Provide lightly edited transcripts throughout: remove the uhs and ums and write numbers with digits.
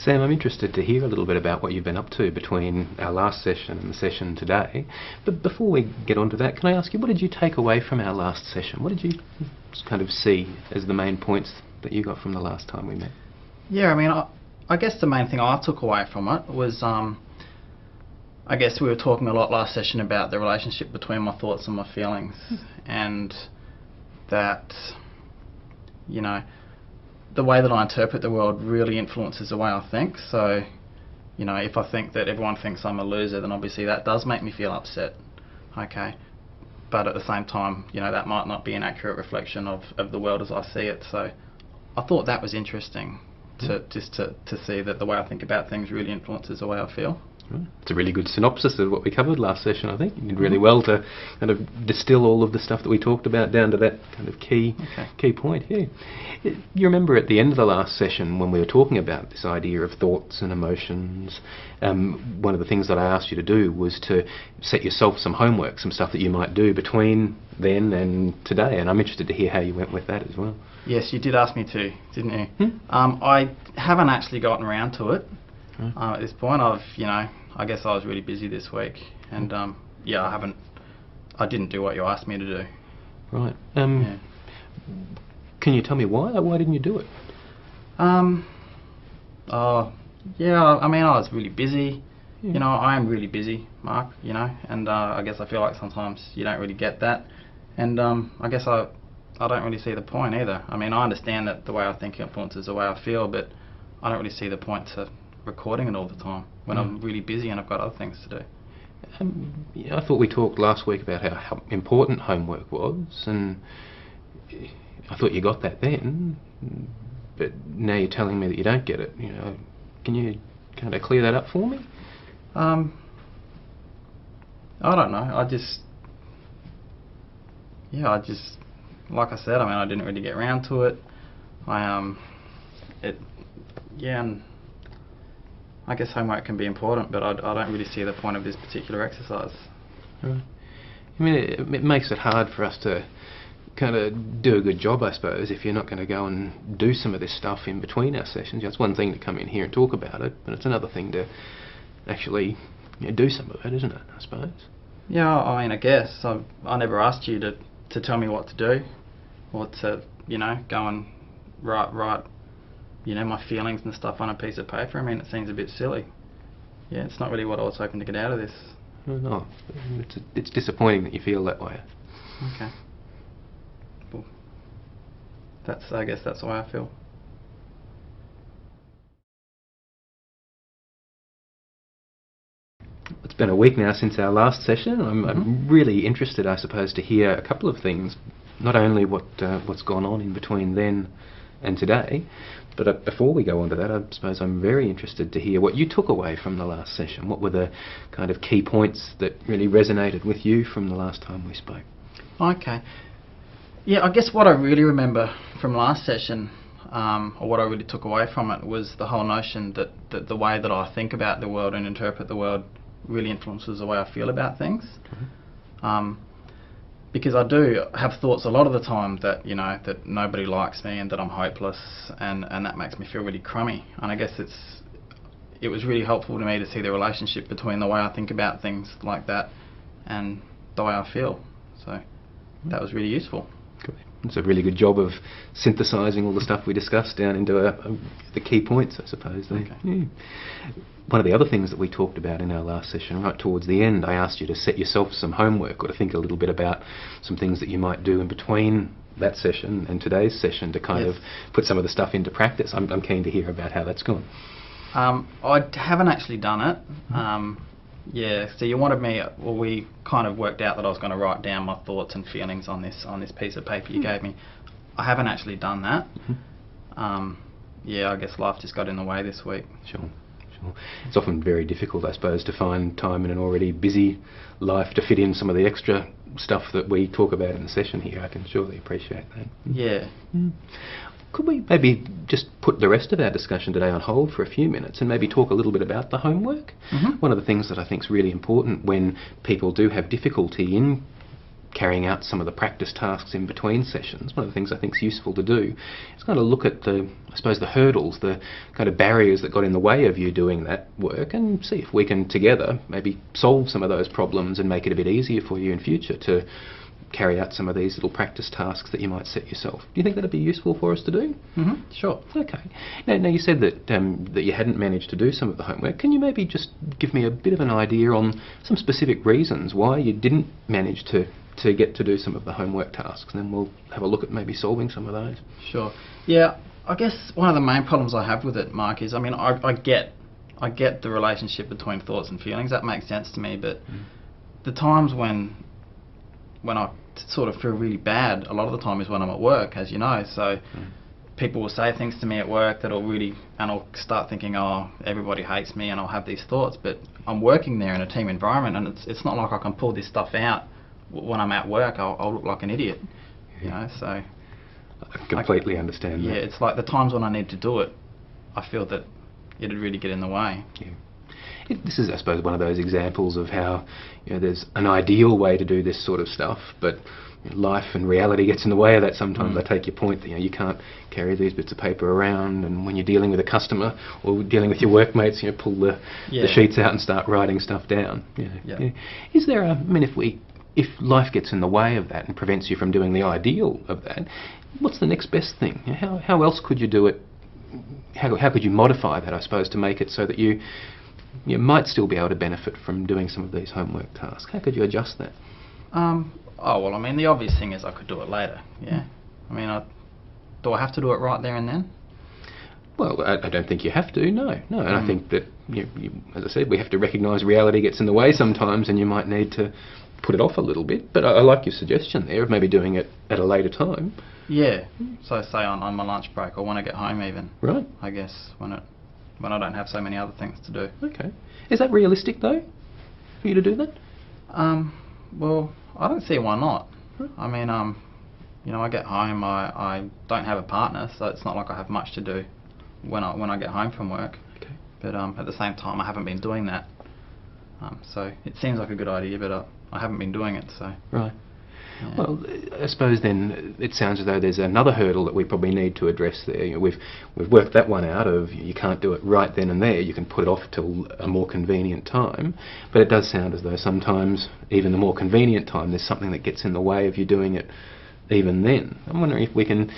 Sam, I'm interested to hear a little bit about what you've been up to between our last session and the session today. But before we get on to that, can I ask you, what did you take away from our last session? What did you kind of see as the main points that you got from the last time we met? Yeah, I mean, I guess the main thing I took away from it was, I guess we were talking a lot last session about the relationship between my thoughts and my feelings, and that, you know, the way that I interpret the world really influences the way I think. So, you know, if I think that everyone thinks I'm a loser, then obviously that does make me feel upset. Okay. But at the same time, you know, that might not be an accurate reflection of the world as I see it. So I thought that was interesting to see that the way I think about things really influences the way I feel. It's a really good synopsis of what we covered last session, I think. You did really well to kind of distill all of the stuff that we talked about down to that kind of key point. Yeah. You remember at the end of the last session when we were talking about this idea of thoughts and emotions, one of the things that I asked you to do was to set yourself some homework, some stuff that you might do between then and today, and I'm interested to hear how you went with that as well. Yes, you did ask me to, didn't you? I haven't actually gotten around to it. At this point, I guess I was really busy this week, and I didn't do what you asked me to do. Right. Can you tell me why? Why didn't you do it? I mean, I was really busy. Yeah. You know, I am really busy, Mark, you know, and I guess I feel like sometimes you don't really get that, and I guess I don't really see the point either. I mean, I understand that the way I think influences the way I feel, but I don't really see the point to recording it all the time when I'm really busy and I've got other things to do. I thought we talked last week about how important homework was, and I thought you got that then, but now you're telling me that you don't get it. You know, can you kind of clear that up for me? I don't know. I just, like I said, I mean, I didn't really get around to it. And I guess homework can be important, but I don't really see the point of this particular exercise. Right. I mean, it makes it hard for us to kind of do a good job, I suppose, if you're not going to go and do some of this stuff in between our sessions. It's one thing to come in here and talk about it, but it's another thing to actually do some of it, isn't it, I suppose? Yeah, I mean, I guess. I never asked you to tell me what to do, or to, you know, go and write you know, my feelings and stuff on a piece of paper. I mean, it seems a bit silly. Yeah, it's not really what I was hoping to get out of this. No, it's disappointing that you feel that way. Okay. Well, I guess that's the way I feel. It's been a week now since our last session. I'm really interested, I suppose, to hear a couple of things. Not only what's gone on in between then and today, but before we go on to that, I suppose I'm very interested to hear what you took away from the last session. What were the kind of key points that really resonated with you from the last time we spoke? Okay. Yeah, I guess what I really remember from last session, or what I really took away from it, was the whole notion that the way that I think about the world and interpret the world really influences the way I feel about things. Because I do have thoughts a lot of the time that, you know, that nobody likes me and that I'm hopeless, and that makes me feel really crummy. And I guess it was really helpful to me to see the relationship between the way I think about things like that and the way I feel. So that was really useful. Great. It's a really good job of synthesising all the stuff we discussed down into the key points, I suppose. Okay. Yeah. One of the other things that we talked about in our last session, right towards the end, I asked you to set yourself some homework or to think a little bit about some things that you might do in between that session and today's session to kind of put some of the stuff into practice. I'm keen to hear about how that's gone. I haven't actually done it. Yeah, so you wanted me, well, we kind of worked out that I was going to write down my thoughts and feelings on this piece of paper you gave me. I haven't actually done that. Yeah, I guess life just got in the way this week. Sure. It's often very difficult, I suppose, to find time in an already busy life to fit in some of the extra stuff that we talk about in the session here. I can surely appreciate that. Yeah. Could we maybe just put the rest of our discussion today on hold for a few minutes and maybe talk a little bit about the homework? One of the things that I think is really important when people do have difficulty in carrying out some of the practice tasks in between sessions, one of the things I think is useful to do is kind of look at the hurdles, the kind of barriers that got in the way of you doing that work, and see if we can together maybe solve some of those problems and make it a bit easier for you in future to carry out some of these little practice tasks that you might set yourself. Do you think that'd be useful for us to do? Sure. Okay. Now you said that that you hadn't managed to do some of the homework. Can you maybe just give me a bit of an idea on some specific reasons why you didn't manage to get to do some of the homework tasks? And then we'll have a look at maybe solving some of those. Sure. Yeah, I guess one of the main problems I have with it, Mark, is, I mean, I get the relationship between thoughts and feelings. That makes sense to me, but the times when I sort of feel really bad, a lot of the time is when I'm at work, as you know. So people will say things to me at work that'll really, and I'll start thinking, oh, everybody hates me, and I'll have these thoughts. But I'm working there in a team environment, and it's not like I can pull this stuff out when I'm at work. I'll look like an idiot, you know. So I completely understand that. Yeah, it's like the times when I need to do it, I feel that it'd really get in the way. Yeah. This is, I suppose, one of those examples of how, you know, there's an ideal way to do this sort of stuff, but life and reality gets in the way of that sometimes. I take your point that, you know, you can't carry these bits of paper around, and when you're dealing with a customer or dealing with your workmates, you know, pull the sheets out and start writing stuff down. Yeah. Is there a, I mean, if life gets in the way of that and prevents you from doing the ideal of that, what's the next best thing? How else could you do it? How could you modify that, I suppose, to make it so that you might still be able to benefit from doing some of these homework tasks? How could you adjust that? Oh, well, I mean, the obvious thing is I could do it later, yeah. I mean, do I have to do it right there and then? Well, I don't think you have to, no. And I think that, as I said, we have to recognise reality gets in the way sometimes, and you might need to put it off a little bit. But I like your suggestion there of maybe doing it at a later time. Yeah, so say on my lunch break, or when I get home even. Right. I guess, when I don't have so many other things to do. Okay. Is that realistic, though, for you to do that? Well, I don't see why not. I mean, you know, I get home, I don't have a partner, so it's not like I have much to do when I get home from work. Okay. But at the same time, I haven't been doing that. So it seems like a good idea, but I haven't been doing it, so... Right. Yeah. Well, I suppose then it sounds as though there's another hurdle that we probably need to address there. You know, we've worked that one out of you can't do it right then and there. You can put it off till a more convenient time. But it does sound as though sometimes even the more convenient time, there's something that gets in the way of you doing it even then. I'm wondering if we can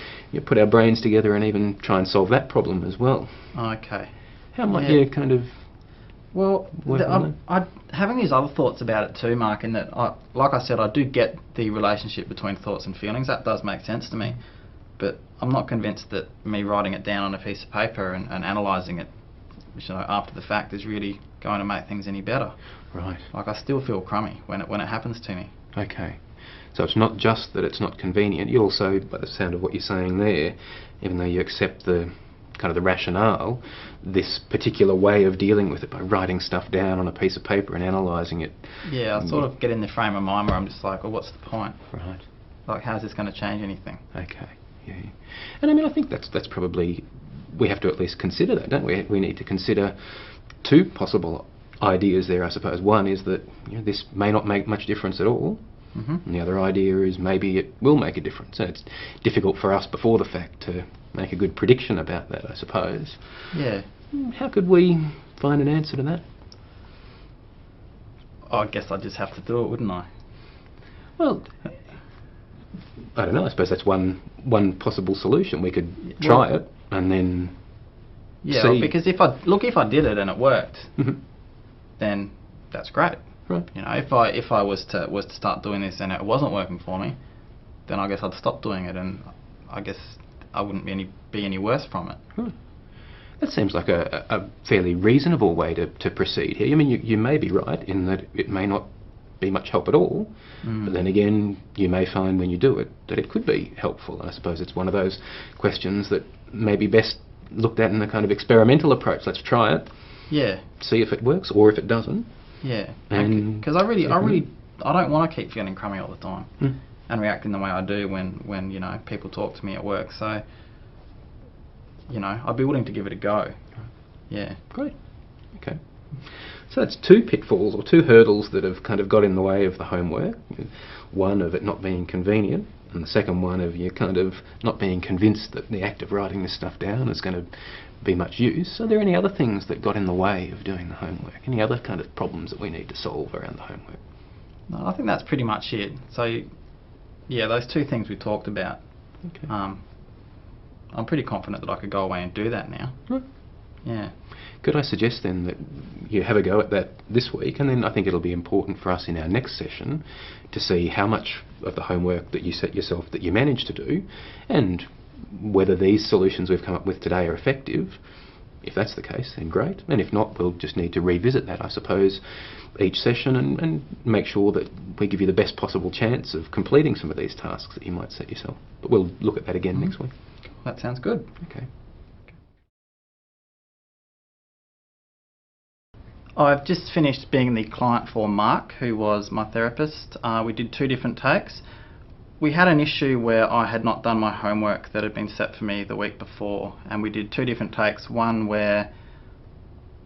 put our brains together and even try and solve that problem as well. Okay. How might you kind of... Well, I'm having these other thoughts about it too, Mark, in that, like I said, I do get the relationship between thoughts and feelings. That does make sense to me. But I'm not convinced that me writing it down on a piece of paper and analysing it, you know, after the fact is really going to make things any better. Right. Like, I still feel crummy when it happens to me. Okay. So it's not just that it's not convenient. You also, by the sound of what you're saying there, even though you accept the kind of the rationale, this particular way of dealing with it by writing stuff down on a piece of paper and analysing it. Yeah, I sort of get in the frame of mind where I'm just like, well, what's the point? Right. Like, how's this going to change anything? Okay. Yeah. And I mean, I think that's probably, we have to at least consider that, don't we? We need to consider two possible ideas there, I suppose. One is that this may not make much difference at all. And the other idea is maybe it will make a difference. And it's difficult for us before the fact to make a good prediction about that, I suppose. Yeah. How could we find an answer to that? I guess I'd just have to do it, wouldn't I? Well, I don't know. I suppose that's one possible solution. We could try it and then yeah, see. Because if I did it and it worked, then that's great. Right. You know, if I was to start doing this and it wasn't working for me, then I guess I'd stop doing it, and I guess I wouldn't be any worse from it. Right. That seems like a fairly reasonable way to proceed here. I mean, you may be right in that it may not be much help at all, but then again, you may find when you do it that it could be helpful. And I suppose it's one of those questions that may be best looked at in a kind of experimental approach. Let's try it. Yeah. See if it works or if it doesn't. Yeah. And because I don't want to keep feeling crummy all the time and reacting the way I do when you know, people talk to me at work. So, you know, I'd be willing to give it a go. Yeah. Great. Okay. So that's two pitfalls or two hurdles that have kind of got in the way of the homework. One of it not being convenient, and the second one of you kind of not being convinced that the act of writing this stuff down is going to be much use. Are there any other things that got in the way of doing the homework? Any other kind of problems that we need to solve around the homework? No, I think that's pretty much it. So, yeah, those two things we talked about. Okay. I'm pretty confident that I could go away and do that now. Right. Yeah. Could I suggest then that you have a go at that this week, and then I think it'll be important for us in our next session to see how much of the homework that you set yourself that you managed to do, and whether these solutions we've come up with today are effective. If that's the case, then great, and if not, we'll just need to revisit that, I suppose, each session and make sure that we give you the best possible chance of completing some of these tasks that you might set yourself. But we'll look at that again next week. That sounds good. Okay. I've just finished being the client for Mark, who was my therapist. We did 2 different takes. We had an issue where I had not done my homework that had been set for me the week before, and we did 2 different takes. One where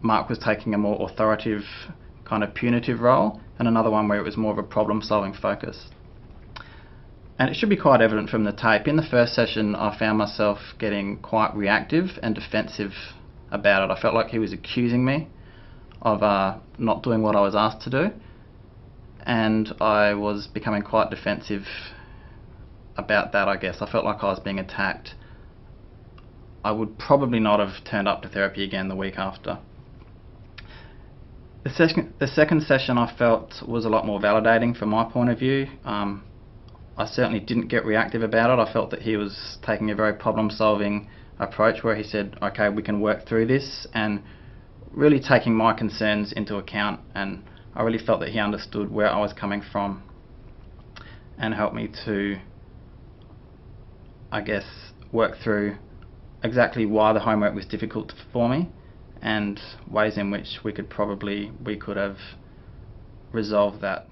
Mark was taking a more authoritative, kind of punitive role, and another one where it was more of a problem-solving focus. And it should be quite evident from the tape. In the first session, I found myself getting quite reactive and defensive about it. I felt like he was accusing me of not doing what I was asked to do, and I was becoming quite defensive about that, I guess. I felt like I was being attacked. I would probably not have turned up to therapy again the week after. The second session I felt was a lot more validating from my point of view. I certainly didn't get reactive about it. I felt that he was taking a very problem-solving approach where he said, okay, we can work through this, and really taking my concerns into account, and I really felt that he understood where I was coming from and helped me to, I guess, work through exactly why the homework was difficult for me and ways in which we could have resolved that.